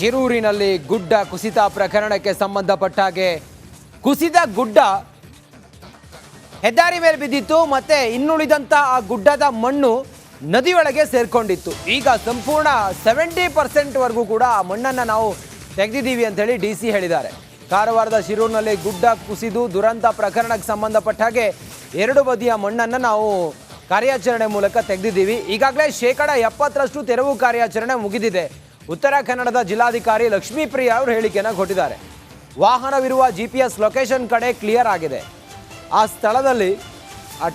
ಶಿರೂರಿನಲ್ಲಿ ಗುಡ್ಡ ಕುಸಿತ ಪ್ರಕರಣಕ್ಕೆ ಸಂಬಂಧಪಟ್ಟ ಹಾಗೆ ಕುಸಿದ ಗುಡ್ಡ ಹೆದ್ದಾರಿ ಮೇಲೆ ಬಿದ್ದಿತ್ತು ಮತ್ತೆ ಇನ್ನುಳಿದಂತ ಆ ಗುಡ್ಡದ ಮಣ್ಣು ನದಿಯೊಳಗೆ ಸೇರ್ಕೊಂಡಿತ್ತು. ಈಗ ಸಂಪೂರ್ಣ 70% ವರೆಗೂ ಕೂಡ ಆ ಮಣ್ಣನ್ನು ನಾವು ತೆಗೆದಿದ್ದೀವಿ ಅಂತ ಹೇಳಿ ಡಿಸಿ ಹೇಳಿದ್ದಾರೆ. ಕಾರವಾರದ ಶಿರೂರಿನಲ್ಲಿ ಗುಡ್ಡ ಕುಸಿದು ದುರಂತ ಪ್ರಕರಣಕ್ಕೆ ಸಂಬಂಧಪಟ್ಟ ಹಾಗೆ ಎರಡು ಬದಿಯ ಮಣ್ಣನ್ನು ನಾವು ಕಾರ್ಯಾಚರಣೆ ಮೂಲಕ ತೆಗೆದಿದ್ದೀವಿ. ಈಗಾಗಲೇ 70% ತೆರವು ಕಾರ್ಯಾಚರಣೆ ಮುಗಿದಿದೆ. ಉತ್ತರ ಕನ್ನಡದ ಜಿಲ್ಲಾಧಿಕಾರಿ ಲಕ್ಷ್ಮೀಪ್ರಿಯ ಅವರು ಹೇಳಿಕೆಯನ್ನು ಕೊಟ್ಟಿದ್ದಾರೆ. ವಾಹನವಿರುವ GPS ಲೊಕೇಶನ್ ಕಡೆ ಕ್ಲಿಯರ್ ಆಗಿದೆ. ಆ ಸ್ಥಳದಲ್ಲಿ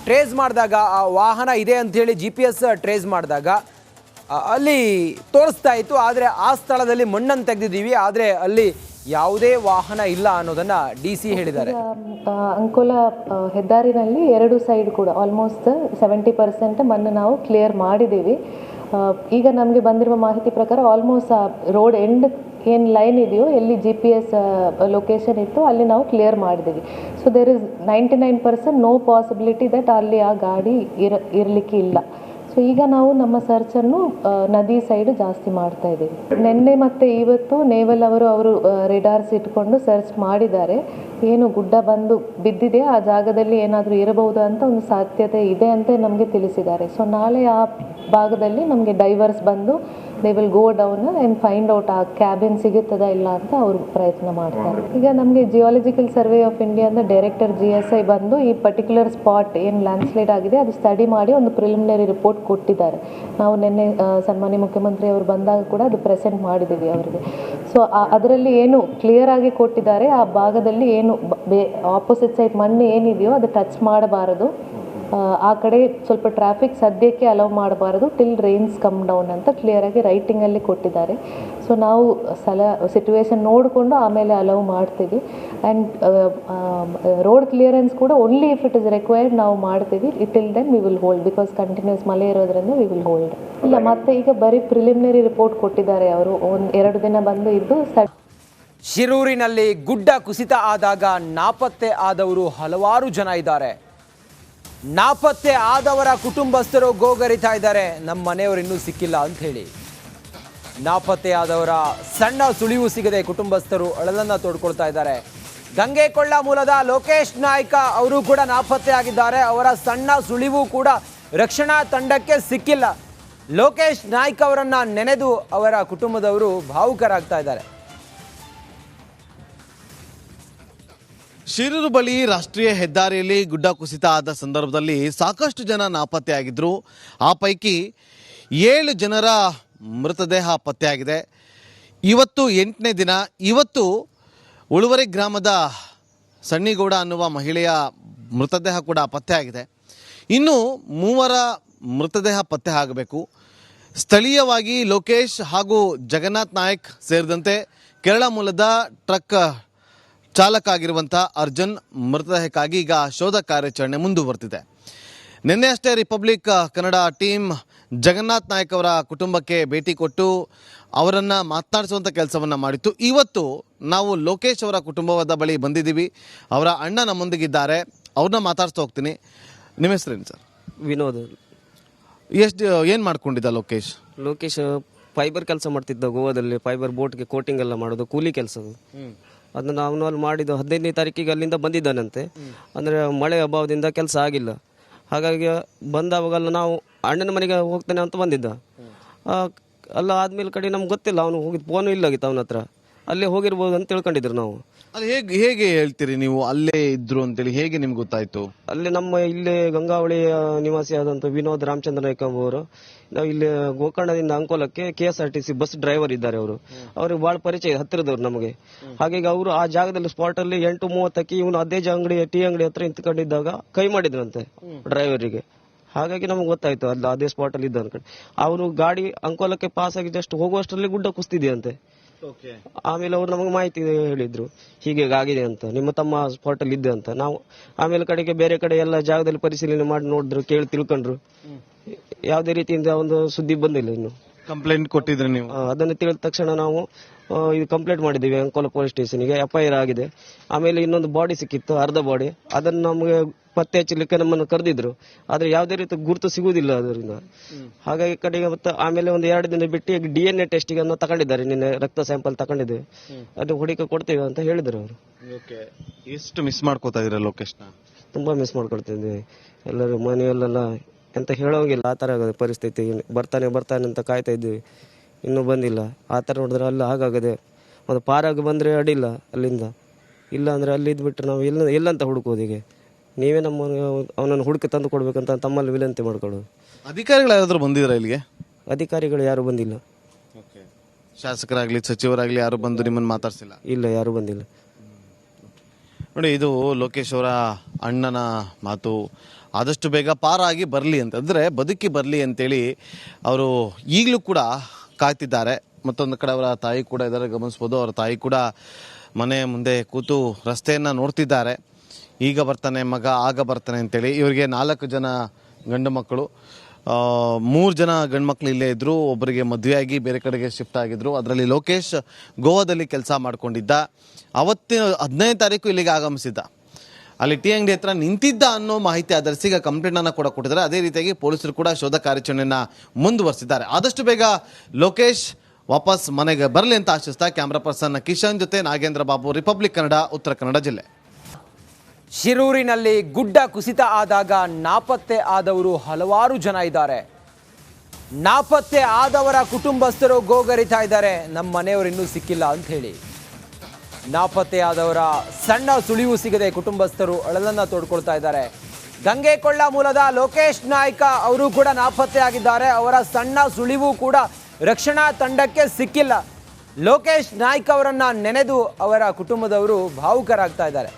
ಟ್ರೇಸ್ ಮಾಡಿದಾಗ ಆ ವಾಹನ ಇದೆ ಅಂಥೇಳಿ GPS ಟ್ರೇಸ್ ಮಾಡಿದಾಗ ಅಲ್ಲಿ ತೋರಿಸ್ತಾ ಇತ್ತು. ಆದರೆ ಆ ಸ್ಥಳದಲ್ಲಿ ಮಣ್ಣನ್ನು ತೆಗೆದಿದ್ದೀವಿ, ಆದರೆ ಅಲ್ಲಿ ಯಾವುದೇ ವಾಹನ ಇಲ್ಲ ಅನ್ನೋದನ್ನ DC ಹೇಳಿದ್ದಾರೆ. ಅಂಕೋಲ ಹೆದ್ದಾರಿನಲ್ಲಿ ಎರಡು ಸೈಡ್ ಕೂಡ ಆಲ್ಮೋಸ್ಟ್ 70% ಮಣ್ಣು ನಾವು ಕ್ಲಿಯರ್ ಮಾಡಿದ್ದೀವಿ. ಈಗ ನಮಗೆ ಬಂದಿರುವ ಮಾಹಿತಿ ಪ್ರಕಾರ ಆಲ್ಮೋಸ್ಟ್ ರೋಡ್ ಎಂಡ್ ಏನು ಲೈನ್ ಇದೆಯೋ ಎಲ್ಲಿ GPS ಲೊಕೇಶನ್ ಇತ್ತು ಅಲ್ಲಿ ನಾವು ಕ್ಲಿಯರ್ ಮಾಡಿದ್ದೀವಿ. So there is 99% no possibility that ಅಲ್ಲಿ ಆ ಗಾಡಿ ಇರಲಿಕ್ಕೆ ಇಲ್ಲ. ಸೊ ಈಗ ನಾವು ನಮ್ಮ ಸರ್ಚನ್ನು ನದಿ ಸೈಡ್ ಜಾಸ್ತಿ ಮಾಡ್ತಾ ಇದ್ದೀವಿ. ನಿನ್ನೆ ಮತ್ತು ಇವತ್ತು ನೇವಲ್ ಅವರು ರೆಡಾರ್ಸ್ ಇಟ್ಕೊಂಡು ಸರ್ಚ್ ಮಾಡಿದ್ದಾರೆ. ಏನು ಗುಡ್ಡ ಬಂದು ಬಿದ್ದಿದೆ ಆ ಜಾಗದಲ್ಲಿ ಏನಾದರೂ ಇರಬಹುದು ಅಂತ ಒಂದು ಸಾಧ್ಯತೆ ಇದೆ ಅಂತ ನಮಗೆ ತಿಳಿಸಿದ್ದಾರೆ. ಸೊ ನಾಳೆ ಆ ಭಾಗದಲ್ಲಿ ನಮಗೆ ಡೈವರ್ಸ್ ಬಂದು they will go down and find out ಆ ಕ್ಯಾಬಿನ್ ಸಿಗುತ್ತದಾ ಇಲ್ಲ ಅಂತ ಅವರು ಪ್ರಯತ್ನ ಮಾಡ್ತಾರೆ. ಈಗ ನಮಗೆ ಜಿಯಾಲಜಿಕಲ್ ಸರ್ವೆ ಆಫ್ ಇಂಡಿಯಾದ ಡೈರೆಕ್ಟರ್ GSI ಬಂದು ಈ ಪರ್ಟಿಕ್ಯುಲರ್ ಸ್ಪಾಟ್ ಏನು ಲ್ಯಾಂಡ್ಸ್ಲೈಡ್ ಆಗಿದೆ ಅದು ಸ್ಟಡಿ ಮಾಡಿ ಒಂದು ಪ್ರಿಲಿಮಿನರಿ ರಿಪೋರ್ಟ್ ಕೊಟ್ಟಿದ್ದಾರೆ. ನಾವು ನಿನ್ನೆ ಸನ್ಮಾನ್ಯ ಮುಖ್ಯಮಂತ್ರಿ ಅವರು ಬಂದಾಗ ಕೂಡ ಅದು ಪ್ರೆಸೆಂಟ್ ಮಾಡಿದ್ದೀವಿ ಅವರಿಗೆ. ಸೊ ಅದರಲ್ಲಿ ಏನು ಕ್ಲಿಯರ್ ಆಗಿ ಕೊಟ್ಟಿದ್ದಾರೆ, ಆ ಭಾಗದಲ್ಲಿ ಏನು ಆಪೋಸಿಟ್ ಸೈಡ್ ಮಣ್ಣು ಏನಿದೆಯೋ ಅದು ಟಚ್ ಮಾಡಬಾರದು, ಆ ಕಡೆ ಸ್ವಲ್ಪ ಟ್ರಾಫಿಕ್ ಸದ್ಯಕ್ಕೆ ಅಲೌ ಮಾಡಬಾರದು ಟಿಲ್ ರೈನ್ಸ್ ಕಮ್ ಡೌನ್ ಅಂತ ಕ್ಲಿಯರ್ ಆಗಿ ರೈಟಿಂಗಲ್ಲಿ ಕೊಟ್ಟಿದ್ದಾರೆ. ಸೊ ನಾವು ಸಿಚುವೇಶನ್ ನೋಡಿಕೊಂಡು ಆಮೇಲೆ ಅಲೌ ಮಾಡ್ತೀವಿ. ಆ್ಯಂಡ್ ರೋಡ್ ಕ್ಲಿಯರೆನ್ಸ್ ಕೂಡ only if it is required ನಾವು ಮಾಡ್ತೀವಿ. Till then we will hold because continuous ಮಳೆ ಇರೋದ್ರಿಂದ ವಿ ವಿಲ್ ಹೋಲ್ಡ್. ಇಲ್ಲ ಮತ್ತೆ ಈಗ ಬರೀ ಪ್ರಿಲಿಮಿನರಿ ರಿಪೋರ್ಟ್ ಕೊಟ್ಟಿದ್ದಾರೆ ಅವರು. 2 ದಿನ ಬಂದು ಇದ್ದು ಶಿರೂರಿನಲ್ಲಿ ಗುಡ್ಡ ಕುಸಿತ ಆದಾಗ ನಾಪತ್ತೆ ಆದವರು ಹಲವಾರು ಜನ ಇದ್ದಾರೆ. ನಾಪತ್ತೆ ಆದವರ ಕುಟುಂಬಸ್ಥರು ಗೋಗರಿತಾ ಇದ್ದಾರೆ, ನಮ್ಮ ಮನೆಯವರು ಇನ್ನೂ ಸಿಕ್ಕಿಲ್ಲ ಅಂತ ಹೇಳಿ. ನಾಪತ್ತೆ ಆದವರ ಸಣ್ಣ ಸುಳಿವು ಸಿಗದೆ ಕುಟುಂಬಸ್ಥರು ಅಳಲನ್ನ ತೋಡ್ಕೊಳ್ತಾ ಇದ್ದಾರೆ. ಗಂಗೆಕೊಳ್ಳ ಮೂಲದ ಲೋಕೇಶ್ ನಾಯ್ಕ ಅವರು ಕೂಡ ನಾಪತ್ತೆ ಆಗಿದ್ದಾರೆ. ಅವರ ಸಣ್ಣ ಸುಳಿವು ಕೂಡ ರಕ್ಷಣಾ ತಂಡಕ್ಕೆ ಸಿಕ್ಕಿಲ್ಲ. ಲೋಕೇಶ್ ನಾಯ್ಕ ಅವರನ್ನ ನೆನೆದು ಅವರ ಕುಟುಂಬದವರು ಭಾವುಕರಾಗ್ತಾ ಇದ್ದಾರೆ. ಶಿರೂರು ಬಳಿ ರಾಷ್ಟ್ರೀಯ ಹೆದ್ದಾರಿಯಲ್ಲಿ ಗುಡ್ಡ ಕುಸಿತ ಆದ ಸಂದರ್ಭದಲ್ಲಿ ಸಾಕಷ್ಟು ಜನ ನಾಪತ್ತೆಯಾಗಿದ್ದರು. ಆ ಪೈಕಿ 7 ಜನರ ಮೃತದೇಹ ಪತ್ತೆಯಾಗಿದೆ. ಇವತ್ತು 8ನೇ ದಿನ. ಇವತ್ತು ಉಳುವರೆ ಗ್ರಾಮದ ಸಣ್ಣಿಗೌಡ ಅನ್ನುವ ಮಹಿಳೆಯ ಮೃತದೇಹ ಕೂಡ ಪತ್ತೆಯಾಗಿದೆ. ಇನ್ನು 3 ಮೃತದೇಹ ಪತ್ತೆ ಆಗಬೇಕು. ಸ್ಥಳೀಯವಾಗಿ ಲೋಕೇಶ್ ಹಾಗೂ ಜಗನ್ನಾಥ್ ನಾಯಕ್ ಸೇರಿದಂತೆ ಕೇರಳ ಮೂಲದ ಟ್ರಕ್ ಚಾಲಕ ಆಗಿರುವಂಥ ಅರ್ಜುನ್ ಮೃತದೇಹಕ್ಕಾಗಿ ಈಗ ಶೋಧ ಕಾರ್ಯಾಚರಣೆ ಮುಂದುವರೆದಿದೆ. ನಿನ್ನೆ ಅಷ್ಟೇ ರಿಪಬ್ಲಿಕ್ ಕನ್ನಡ ಟೀಮ್ ಜಗನ್ನಾಥ್ ನಾಯಕ್ ಅವರ ಕುಟುಂಬಕ್ಕೆ ಭೇಟಿ ಕೊಟ್ಟು ಅವರನ್ನು ಮಾತನಾಡಿಸುವಂಥ ಕೆಲಸವನ್ನು ಮಾಡಿತ್ತು. ಇವತ್ತು ನಾವು ಲೋಕೇಶ್ ಅವರ ಕುಟುಂಬದ ಬಳಿ ಬಂದಿದ್ದೀವಿ. ಅವರ ಅಣ್ಣ ನಮ್ಮೊಂದಿಗಿದ್ದಾರೆ, ಅವ್ರನ್ನ ಮಾತಾಡ್ತಾ ಹೋಗ್ತೀನಿ. ನಿಮ್ಮ ಹೆಸರೇನು ಸರ್? ವಿನೋದ್. ಏನು ಮಾಡ್ಕೊಂಡಿದ್ದ ಲೋಕೇಶ್? ಲೋಕೇಶ್ ಫೈಬರ್ ಕೆಲಸ ಮಾಡ್ತಿದ್ದ ಗೋವಾದಲ್ಲಿ. ಫೈಬರ್ ಬೋಟ್ಗೆ ಕೋಟಿಂಗ್ ಎಲ್ಲ ಮಾಡೋದು ಕೂಲಿ ಕೆಲಸ. ಅದನ್ನು ಅವನು ಅಲ್ಲಿ ಮಾಡಿದ್ದು 15ನೇ ತಾರೀಕಿಗೆ ಅಲ್ಲಿಂದ ಬಂದಿದ್ದಾನಂತೆ. ಅಂದರೆ ಮಳೆ ಅಭಾವದಿಂದ ಕೆಲಸ ಆಗಿಲ್ಲ. ಹಾಗಾಗಿ ಬಂದಾವಾಗೆಲ್ಲ ನಾವು ಅಣ್ಣನ ಮನೆಗೆ ಹೋಗ್ತಾನೆ ಅಂತ ಬಂದಿದ್ದ. ಅಲ್ಲ ಆದ್ಮೇಲೆ ಕಡೆ ನಮ್ಗೆ ಗೊತ್ತಿಲ್ಲ, ಅವನು ಹೋಗಿದ್ದು ಫೋನು ಇಲ್ಲಾಗಿತ್ತು ಅವನ ಹತ್ರ. ಅಲ್ಲೇ ಹೋಗಿರ್ಬೋದು ಅಂತ ತಿಳ್ಕೊಂಡಿದ್ರು ನಾವು. ಅಲ್ಲಿ ಹೇಗೆ ಹೇಳ್ತೀರಿ ನೀವು ಅಲ್ಲೇ ಇದ್ರು ಅಂತೇಳಿ? ಹೇಗೆ ನಿಮ್ಗೆ ಗೊತ್ತಾಯ್ತು? ಅಲ್ಲಿ ನಮ್ಮ ಇಲ್ಲೇ ಗಂಗಾವಳಿಯ ನಿವಾಸಿ ಆದಂಥ ವಿನೋದ್ ರಾಮಚಂದ್ರ ನಾಯ್ಕ ಅವರು, ನಾವು ಇಲ್ಲಿ ಗೋಕರ್ಣದಿಂದ ಅಂಕೋಲಕ್ಕೆ KSRTC ಬಸ್ ಡ್ರೈವರ್ ಇದ್ದಾರೆ. ಅವ್ರಿಗೆ ಬಹಳ ಪರಿಚಯ, ಹತ್ತಿರದವ್ರು ನಮಗೆ. ಹಾಗಾಗಿ ಅವರು ಆ ಜಾಗದಲ್ಲಿ ಸ್ಪಾಟ್ ಅಲ್ಲಿ 8:30ಕ್ಕೆ ಇವನು ಅದೇ ಟೀ ಅಂಗಡಿ ಹತ್ರ ನಿಂತ್ಕೊಂಡಿದ್ದಾಗ ಕೈ ಮಾಡಿದ್ರಂತೆ ಡ್ರೈವರಿಗೆ. ಹಾಗಾಗಿ ನಮ್ಗೆ ಗೊತ್ತಾಯ್ತು ಅಲ್ಲ ಅದೇ ಸ್ಪಾಟ್ ಅಲ್ಲಿ ಇದ್ದ ಅನ್ಕೊಂಡು. ಅವನು ಗಾಡಿ ಅಂಕೋಲಕ್ಕೆ ಪಾಸ್ ಆಗಿ ಜಸ್ಟ್ ಹೋಗುವಷ್ಟರಲ್ಲಿ ಗುಡ್ಡ ಕುಸ್ತಿದೆಯಂತೆ. ಆಮೇಲೆ ಅವ್ರು ನಮಗೆ ಮಾಹಿತಿ ಹೇಳಿದ್ರು, ಹೀಗೆ ಆಗಿದೆ ಅಂತ, ನಿಮ್ಮ ತಮ್ಮ ಸ್ಪಾಟ್ ಅಲ್ಲಿ ಇದ್ದೆ ಅಂತ. ನಾವು ಆಮೇಲೆ ಕಡೆಗೆ ಬೇರೆ ಕಡೆ ಎಲ್ಲ ಜಾಗದಲ್ಲಿ ಪರಿಶೀಲನೆ ಮಾಡಿ ನೋಡಿದ್ರು, ಕೇಳಿ ತಿಳ್ಕೊಂಡ್ರು. ಯಾವುದೇ ರೀತಿಯಿಂದ ಒಂದು ಸುದ್ದಿ ಬಂದಿಲ್ಲ. ಇನ್ನು ಕಂಪ್ಲೇಂಟ್ ಕೊಟ್ಟಿದ್ರಿ ನೀವು? ಅದನ್ನು ತಿಳಿದ ತಕ್ಷಣ ನಾವು ಇದು ಕಂಪ್ಲೇಂಟ್ ಮಾಡಿದ್ದೀವಿ ಅಂಕೋಲ ಪೊಲೀಸ್ ಸ್ಟೇಷನ್ಗೆ, FIR ಆಗಿದೆ. ಆಮೇಲೆ ಇನ್ನೊಂದು ಬಾಡಿ ಸಿಕ್ಕಿತ್ತು, ಅರ್ಧ ಬಾಡಿ. ಅದನ್ನು ನಮಗೆ ಪತ್ತೆ ಹಚ್ಚಲಿಕ್ಕೆ ನಮ್ಮನ್ನು ಕರೆದಿದ್ರು, ಆದ್ರೆ ಯಾವುದೇ ರೀತಿ ಗುರುತು ಸಿಗುವುದಿಲ್ಲ ಅದರಿಂದ. ಹಾಗಾಗಿ ಕಡೆಗೆ ಮತ್ತೆ ಆಮೇಲೆ ಒಂದು 2 ದಿನ ಬಿಟ್ಟು DNA ಟೆಸ್ಟಿಗೆ ಅನ್ನು ತಗೊಂಡಿದ್ದಾರೆ. ನಿನ್ನೆ ರಕ್ತ ಸ್ಯಾಂಪಲ್ ತಗೊಂಡಿದ್ದೇವೆ, ಅದು ಹುಡುಕ ಕೊಡ್ತೇವೆ ಅಂತ ಹೇಳಿದ್ರು ಅವರು. ಎಷ್ಟು ಮಿಸ್ ಮಾಡ್ಕೋತಾ ಇದ್ರ ಲೋಕೇಶ್ನ? ತುಂಬಾ ಮಿಸ್ ಮಾಡ್ಕೊಳ್ತಿದ್ವಿ. ಎಲ್ಲರೂ ಮನೆಯಲ್ಲೆಲ್ಲ ಎಂತ ಹೇಳೋಂಗಿಲ್ಲ, ಆ ತರ ಆಗದೆ ಪರಿಸ್ಥಿತಿ. ಬರ್ತಾನೆ ಅಂತ ಕಾಯ್ತಾ ಇದ್ವಿ, ಇನ್ನೂ ಬಂದಿಲ್ಲ. ಆ ತರ ನೋಡಿದ್ರೆ ಅಲ್ಲ ಹಾಗಾಗದೆ. ಒಂದು ಪಾರಾಗಿ ಬಂದ್ರೆ ಅಡ್ಡಿಲ್ಲ ಅಲ್ಲಿಂದ, ಇಲ್ಲ ಅಂದ್ರೆ ಅಲ್ಲಿ ಇದ್ಬಿಟ್ರೆ ನಾವು ಎಲ್ಲಂತ ಹುಡುಕೋದು. ಹೀಗೆ ನೀವೇ ಅವನನ್ನು ಹುಡುಕಿ ತಂದು ಕೊಡ್ಬೇಕಂತ ತಮ್ಮಲ್ಲಿ ವಿನಂತಿ ಮಾಡ್ಕೊಳ್ಳೋದು. ಅಧಿಕಾರಿಗಳು ಯಾರಾದ್ರೂ ಬಂದಿದ್ರ ಇಲ್ಲಿಗೆ? ಅಧಿಕಾರಿಗಳು ಯಾರು ಬಂದಿಲ್ಲ. ಶಾಸಕರಾಗ್ಲಿ ಸಚಿವರಾಗ್ಲಿ ಯಾರು ಬಂದು ನಿಮ್ಮನ್ನು ಮಾತಾಡ್ಸಿಲ್ಲ? ಇಲ್ಲ, ಯಾರು ಬಂದಿಲ್ಲ. ನೋಡಿ, ಇದು ಲೋಕೇಶ್ ಅವರ ಅಣ್ಣನ ಮಾತು. ಆದಷ್ಟು ಬೇಗ ಪಾರಾಗಿ ಬರಲಿ ಅಂತಂದರೆ ಬದುಕಿ ಬರಲಿ ಅಂತೇಳಿ ಅವರು ಈಗಲೂ ಕೂಡ ಕಾಯ್ತಿದ್ದಾರೆ. ಮತ್ತೊಂದು ಕಡೆ ಅವರ ತಾಯಿ ಕೂಡ ಇದ್ದಾರೆ, ಗಮನಿಸ್ಬೋದು. ಅವರ ತಾಯಿ ಕೂಡ ಮನೆ ಮುಂದೆ ಕೂತು ರಸ್ತೆಯನ್ನು ನೋಡ್ತಿದ್ದಾರೆ. ಈಗ ಬರ್ತಾನೆ ಮಗ, ಆಗ ಬರ್ತಾನೆ ಅಂತೇಳಿ. ಇವರಿಗೆ 4 ಜನ ಗಂಡು ಮಕ್ಕಳು, 3 ಜನ ಗಂಡು ಮಕ್ಕಳು ಇಲ್ಲೇ ಇದ್ದರು. ಒಬ್ಬರಿಗೆ ಮದುವೆಯಾಗಿ ಬೇರೆ ಕಡೆಗೆ ಶಿಫ್ಟ್ ಆಗಿದ್ರು. ಅದರಲ್ಲಿ ಲೋಕೇಶ್ ಗೋವಾದಲ್ಲಿ ಕೆಲಸ ಮಾಡ್ಕೊಂಡಿದ್ದ. ಅವತ್ತಿನ 15ನೇ ತಾರೀಕು ಇಲ್ಲಿಗೆ ಆಗಮಿಸಿದ್ದ. ಅಲ್ಲಿ ಟೀ ಅಂಗಡಿ ಹತ್ರ ನಿಂತಿದ್ದ ಅನ್ನೋ ಮಾಹಿತಿ ಆಧರಿಸಿ ಈಗ ಕಂಪ್ಲೇಂಟನ್ನು ಕೂಡ ಕೊಟ್ಟಿದ್ದಾರೆ. ಅದೇ ರೀತಿಯಾಗಿ ಪೊಲೀಸರು ಕೂಡ ಶೋಧ ಕಾರ್ಯಾಚರಣೆಯನ್ನು ಮುಂದುವರಿಸಿದ್ದಾರೆ. ಆದಷ್ಟು ಬೇಗ ಲೋಕೇಶ್ ವಾಪಸ್ ಮನೆಗೆ ಬರಲಿ ಅಂತ ಆಶಿಸ್ತಾ ಕ್ಯಾಮ್ರಾ ಪರ್ಸನ್ ಕಿಶನ್ ಜೊತೆ ನಾಗೇಂದ್ರ ಬಾಬು, ರಿಪಬ್ಲಿಕ್ ಕನ್ನಡ, ಉತ್ತರ ಕನ್ನಡ ಜಿಲ್ಲೆ. ಶಿರೂರಿನಲ್ಲಿ ಗುಡ್ಡ ಕುಸಿತ ಆದಾಗ ನಾಪತ್ತೆ ಆದವರು ಹಲವಾರು ಜನ ಇದ್ದಾರೆ. ನಾಪತ್ತೆ ಆದವರ ಕುಟುಂಬಸ್ಥರು ಗೋಗರಿತಾ ಇದ್ದಾರೆ, ನಮ್ಮ ಮನೆಯವರು ಇನ್ನೂ ಸಿಕ್ಕಿಲ್ಲ ಅಂತ ಹೇಳಿ. ನಾಪತ್ತೆ ಆದವರ ಸಣ್ಣ ಸುಳಿವು ಸಿಗದೆ ಕುಟುಂಬಸ್ಥರು ಅಳಲನ್ನ ತೋಡ್ಕೊಳ್ತಾ ಇದ್ದಾರೆ. ಗಂಗೆಕೊಳ್ಳ ಮೂಲದ ಲೋಕೇಶ್ ನಾಯ್ಕ ಅವರು ಕೂಡ ನಾಪತ್ತೆ ಆಗಿದ್ದಾರೆ. ಅವರ ಸಣ್ಣ ಸುಳಿವು ಕೂಡ ರಕ್ಷಣಾ ತಂಡಕ್ಕೆ ಸಿಕ್ಕಿಲ್ಲ. ಲೋಕೇಶ್ ನಾಯ್ಕ ಅವರನ್ನ ನೆನೆದು ಅವರ ಕುಟುಂಬದವರು ಭಾವುಕರಾಗ್ತಾ ಇದ್ದಾರೆ.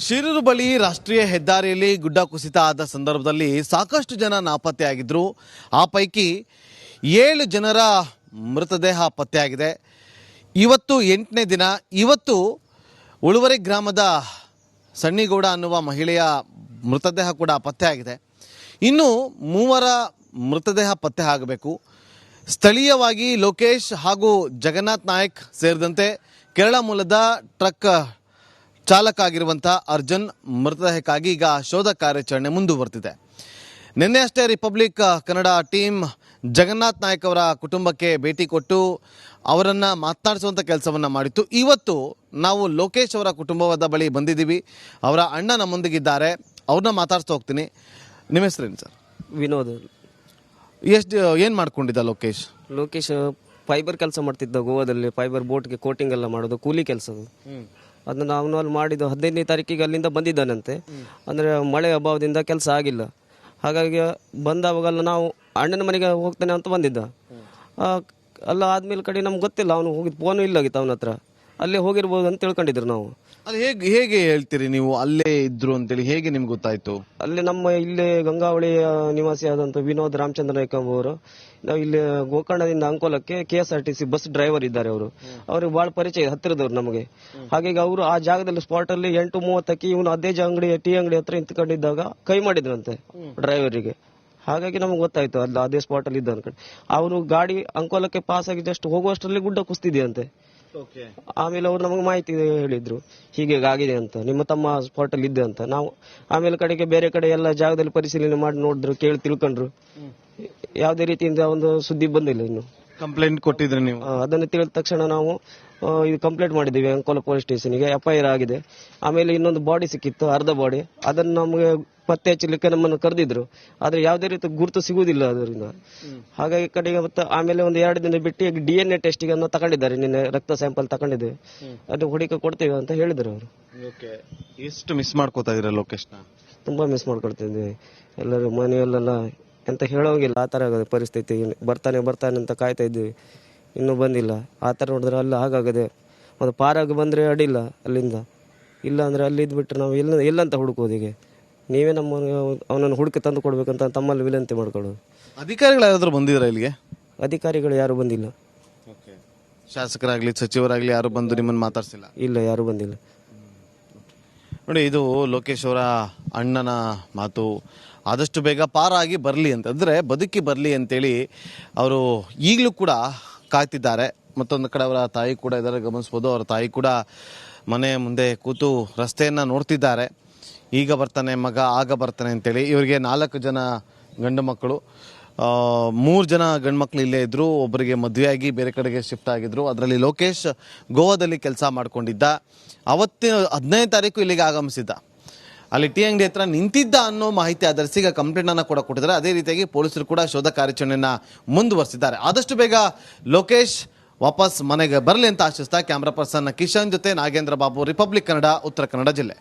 ಶಿರೂರು ಬಳಿ ರಾಷ್ಟ್ರೀಯ ಹೆದ್ದಾರಿಯಲ್ಲಿ ಗುಡ್ಡ ಕುಸಿತ ಆದ ಸಂದರ್ಭದಲ್ಲಿ ಸಾಕಷ್ಟು ಜನ ನಾಪತ್ತೆಯಾಗಿದ್ದರು. ಆ ಪೈಕಿ 7 ಜನರ ಮೃತದೇಹ ಪತ್ತೆಯಾಗಿದೆ. ಇವತ್ತು 8ನೇ ದಿನ. ಇವತ್ತು ಉಳುವರೆ ಗ್ರಾಮದ ಸಣ್ಣಿಗೌಡ ಅನ್ನುವ ಮಹಿಳೆಯ ಮೃತದೇಹ ಕೂಡ ಪತ್ತೆಯಾಗಿದೆ. ಇನ್ನು 3 ಮೃತದೇಹ ಪತ್ತೆ ಆಗಬೇಕು. ಸ್ಥಳೀಯವಾಗಿ ಲೋಕೇಶ್ ಹಾಗೂ ಜಗನ್ನಾಥ್ ನಾಯಕ್ ಸೇರಿದಂತೆ ಕೇರಳ ಮೂಲದ ಟ್ರಕ್ ಚಾಲಕ ಆಗಿರುವಂಥ ಅರ್ಜುನ್ ಮೃತದೇಹಕ್ಕಾಗಿ ಈಗ ಶೋಧ ಕಾರ್ಯಾಚರಣೆ ಮುಂದುವರೆದಿದೆ. ನಿನ್ನೆ ಅಷ್ಟೇ ರಿಪಬ್ಲಿಕ್ ಕನ್ನಡ ಟೀಮ್ ಜಗನ್ನಾಥ್ ನಾಯಕ್ ಅವರ ಕುಟುಂಬಕ್ಕೆ ಭೇಟಿ ಕೊಟ್ಟು ಅವರನ್ನು ಮಾತನಾಡಿಸುವಂಥ ಕೆಲಸವನ್ನು ಮಾಡಿತ್ತು. ಇವತ್ತು ನಾವು ಲೋಕೇಶ್ ಅವರ ಕುಟುಂಬದ ಬಳಿ ಬಂದಿದ್ದೀವಿ. ಅವರ ಅಣ್ಣ ನಮ್ಮೊಂದಿಗಿದ್ದಾರೆ, ಅವ್ರನ್ನ ಮಾತಾಡ್ತಾ ಹೋಗ್ತೀನಿ. ನಿಮ್ಮ ಹೆಸರೇನು ಸರ್? ವಿನೋದ್. ಏನು ಮಾಡ್ಕೊಂಡಿದ್ದ ಲೋಕೇಶ್? ಲೋಕೇಶ್ ಫೈಬರ್ ಕೆಲಸ ಮಾಡ್ತಿದ್ದ ಗೋವಾದಲ್ಲಿ. ಫೈಬರ್ ಬೋಟ್ಗೆ ಕೋಟಿಂಗ್ ಎಲ್ಲ ಮಾಡೋದು, ಕೂಲಿ ಕೆಲಸ. ಅದನ್ನು ಅವನು ಅಲ್ಲಿ ಮಾಡಿದ್ದು 15ನೇ ತಾರೀಕಿಗೆ ಅಲ್ಲಿಂದ ಬಂದಿದ್ದಾನಂತೆ. ಅಂದರೆ ಮಳೆ ಅಭಾವದಿಂದ ಕೆಲಸ ಆಗಿಲ್ಲ. ಹಾಗಾಗಿ ಬಂದಾವಾಗೆಲ್ಲ ನಾವು ಅಣ್ಣನ ಮನೆಗೆ ಹೋಗ್ತಾನೆ ಅಂತ ಬಂದಿದ್ದ. ಅಲ್ಲ ಆದ್ಮೇಲೆ ಕಡೆ ನಮ್ಗೆ ಗೊತ್ತಿಲ್ಲ, ಅವನು ಹೋಗಿದ್ದು ಫೋನು ಇಲ್ಲಾಗಿತ್ತು ಅವನ ಹತ್ರ. ಅಲ್ಲೇ ಹೋಗಿರ್ಬೋದು ಅಂತ ತಿಳ್ಕೊಂಡಿದ್ರು ನಾವು. ಅದು ಹೇಗೆ ಹೇಳ್ತೀರಿ ನೀವು ಅಲ್ಲೇ ಇದ್ರು ಅಂತೇಳಿ? ಹೇಗೆ ನಿಮ್ಗೆ ಗೊತ್ತಾಯ್ತು? ಅಲ್ಲಿ ಇಲ್ಲೇ ಗಂಗಾವಳಿ ನಿವಾಸಿ ಆದಂತ ವಿನೋದ್ ರಾಮಚಂದ್ರ ನಾಯ್ಕ ಅವರು, ನಾವು ಇಲ್ಲಿ ಗೋಕರ್ಣದಿಂದ ಅಂಕೋಲಕ್ಕೆ KSRTC ಬಸ್ ಡ್ರೈವರ್ ಇದ್ದಾರೆ. ಅವ್ರಿಗೆ ಬಹಳ ಪರಿಚಯ, ಹತ್ತಿರದವ್ರು ನಮಗೆ. ಹಾಗಾಗಿ ಅವರು ಆ ಜಾಗದಲ್ಲಿ ಸ್ಪಾಟ್ ಅಲ್ಲಿ 8:30ಕ್ಕೆ ಇವನು ಅದೇ ಟೀ ಅಂಗಡಿ ಹತ್ರ ನಿಂತ್ಕೊಂಡಿದ್ದಾಗ ಕೈ ಮಾಡಿದ್ರಂತೆ ಡ್ರೈವರಿಗೆ. ಹಾಗಾಗಿ ನಮ್ಗೆ ಗೊತ್ತಾಯ್ತು ಅಲ್ಲಿ ಅದೇ ಸ್ಪಾಟ್ ಅಲ್ಲಿ ಇದ್ದ ಅನ್ಕೊಂಡು. ಅವನು ಗಾಡಿ ಅಂಕೋಲಕ್ಕೆ ಪಾಸ್ ಆಗಿ ಜಸ್ಟ್ ಹೋಗುವಷ್ಟರಲ್ಲಿ ಗುಡ್ಡ ಕುಸ್ತಿದೆಯಂತೆ. ಆಮೇಲೆ ಅವ್ರು ನಮಗೆ ಮಾಹಿತಿ ಹೇಳಿದ್ರು, ಹೀಗೆ ಆಗಿದೆ ಅಂತ, ನಿಮ್ಮ ತಮ್ಮ ಸ್ಪಾಟ್ ಅಲ್ಲಿ ಇದ್ದೆ ಅಂತ. ನಾವು ಆಮೇಲೆ ಕಡೆಗೆ ಬೇರೆ ಕಡೆ ಎಲ್ಲ ಜಾಗದಲ್ಲಿ ಪರಿಶೀಲನೆ ಮಾಡಿ ನೋಡಿದ್ರು, ಕೇಳಿ ತಿಳ್ಕೊಂಡ್ರು. ಯಾವುದೇ ರೀತಿಯಿಂದ ಒಂದು ಸುದ್ದಿ ಬಂದಿಲ್ಲ. ಇನ್ನು ಕಂಪ್ಲೇಂಟ್ ಕೊಟ್ಟಿದ್ರಿ ನೀವು? ಅದನ್ನು ತಿಳಿದ ತಕ್ಷಣ ನಾವು ಇದು ಕಂಪ್ಲೇಂಟ್ ಮಾಡಿದ್ದೀವಿ ಅಂಕೋಲ ಪೊಲೀಸ್ ಸ್ಟೇಷನ್ಗೆ, FIR ಆಗಿದೆ. ಆಮೇಲೆ ಇನ್ನೊಂದು ಬಾಡಿ ಸಿಕ್ಕಿತ್ತು, ಅರ್ಧ ಬಾಡಿ. ಅದನ್ನು ನಮಗೆ ಪತ್ತೆ ಹಚ್ಚಲಿಕ್ಕೆ ನಮ್ಮನ್ನು ಕರೆದಿದ್ರು, ಆದ್ರೆ ಯಾವುದೇ ರೀತಿ ಗುರುತು ಸಿಗುವುದಿಲ್ಲ ಅದರಿಂದ. ಹಾಗಾಗಿ ಕಡೆಗೆ ಮತ್ತೆ ಆಮೇಲೆ ಒಂದು 2 ದಿನ ಬಿಟ್ಟು DNA ಟೆಸ್ಟಿಗೆ ಅನ್ನು ತಗೊಂಡಿದ್ದಾರೆ. ನಿನ್ನೆ ರಕ್ತ ಸ್ಯಾಂಪಲ್ ತಗೊಂಡಿದ್ದೇವೆ, ಅದು ಹುಡುಕ ಕೊಡ್ತೇವೆ ಅಂತ ಹೇಳಿದ್ರು ಅವರು. ಎಷ್ಟು ಮಿಸ್ ಮಾಡ್ಕೋತಾ ಇದ್ರ ಲೋಕೇಶ್ನ? ತುಂಬಾ ಮಿಸ್ ಮಾಡ್ಕೊಳ್ತಿದ್ವಿ. ಎಲ್ಲರೂ ಮನೆಯಲ್ಲೆಲ್ಲ ಎಂತ ಹೇಳೋಂಗಿಲ್ಲ, ಆ ತರ ಆಗದೆ ಪರಿಸ್ಥಿತಿ. ಬರ್ತಾನೆ ಅಂತ ಕಾಯ್ತಾ ಇದ್ವಿ, ಇನ್ನೂ ಬಂದಿಲ್ಲ. ಆ ತರ ನೋಡಿದ್ರೆ ಅಲ್ಲ ಹಾಗಾಗದೆ. ಒಂದು ಪಾರಾಗಿ ಬಂದ್ರೆ ಅಡ್ಡಿಲ್ಲ ಅಲ್ಲಿಂದ, ಇಲ್ಲ ಅಂದ್ರೆ ಅಲ್ಲಿ ಇದ್ಬಿಟ್ರೆ ನಾವು ಎಲ್ಲಂತ ಹುಡುಕೋದು. ಹೀಗೆ ನೀವೇ ಅವನನ್ನು ಹುಡುಕಿ ತಂದು ಕೊಡ್ಬೇಕಂತ ತಮ್ಮಲ್ಲಿ ವಿನಂತಿ ಮಾಡ್ಕೊಳ್ಳೋದು. ಅಧಿಕಾರಿಗಳು ಯಾರಾದ್ರೂ ಬಂದಿದ್ರ ಇಲ್ಲಿಗೆ? ಅಧಿಕಾರಿಗಳು ಯಾರು ಬಂದಿಲ್ಲ. ಶಾಸಕರಾಗ್ಲಿ ಸಚಿವರಾಗ್ಲಿ ಯಾರು ಬಂದು ನಿಮ್ಮನ್ನು ಮಾತಾಡ್ಸಿಲ್ಲ? ಇಲ್ಲ, ಯಾರು ಬಂದಿಲ್ಲ. ನೋಡಿ, ಇದು ಲೋಕೇಶ್ ಅವರ ಅಣ್ಣನ ಮಾತು. ಆದಷ್ಟು ಬೇಗ ಪಾರಾಗಿ ಬರಲಿ ಅಂತಂದರೆ ಬದುಕಿ ಬರಲಿ ಅಂತೇಳಿ ಅವರು ಈಗಲೂ ಕೂಡ ಕಾಯ್ತಿದ್ದಾರೆ. ಮತ್ತೊಂದು ಕಡೆ ಅವರ ತಾಯಿ ಕೂಡ ಇದ್ದಾರೆ, ಗಮನಿಸ್ಬೋದು. ಅವರ ತಾಯಿ ಕೂಡ ಮನೆ ಮುಂದೆ ಕೂತು ರಸ್ತೆಯನ್ನು ನೋಡ್ತಿದ್ದಾರೆ. ಈಗ ಬರ್ತಾನೆ ಮಗ, ಆಗ ಬರ್ತಾನೆ ಅಂತೇಳಿ. ಇವರಿಗೆ 4 ಜನ ಗಂಡು ಮಕ್ಕಳು, 3 ಜನ ಗಂಡು ಮಕ್ಕಳು ಇಲ್ಲೇ ಇದ್ದರು. ಒಬ್ಬರಿಗೆ ಮದುವೆಯಾಗಿ ಬೇರೆ ಕಡೆಗೆ ಶಿಫ್ಟ್ ಆಗಿದ್ರು. ಅದರಲ್ಲಿ ಲೋಕೇಶ್ ಗೋವಾದಲ್ಲಿ ಕೆಲಸ ಮಾಡ್ಕೊಂಡಿದ್ದ. ಅವತ್ತಿನ 15ನೇ ತಾರೀಕು ಇಲ್ಲಿಗೆ ಆಗಮಿಸಿದ್ದ. ಅಲ್ಲಿ ಟೀ ಅಂಗಡಿ ಹತ್ರ ನಿಂತಿದ್ದ ಅನ್ನೋ ಮಾಹಿತಿ ಆಧರಿಸಿ ಈಗ ಕಂಪ್ಲೇಂಟನ್ನು ಕೂಡ ಕೊಟ್ಟಿದ್ದಾರೆ. ಅದೇ ರೀತಿಯಾಗಿ ಪೊಲೀಸರು ಕೂಡ ಶೋಧ ಕಾರ್ಯಾಚರಣೆಯನ್ನು ಮುಂದುವರಿಸಿದ್ದಾರೆ. ಆದಷ್ಟು ಬೇಗ ಲೋಕೇಶ್ ವಾಪಸ್ ಮನೆಗೆ ಬರಲಿ ಅಂತ ಆಶಿಸ್ತಾ ಕ್ಯಾಮ್ರಾ ಪರ್ಸನ್ ಕಿಶನ್ ಜೊತೆ ನಾಗೇಂದ್ರ ಬಾಬು, ರಿಪಬ್ಲಿಕ್ ಕನ್ನಡ, ಉತ್ತರ ಕನ್ನಡ ಜಿಲ್ಲೆ.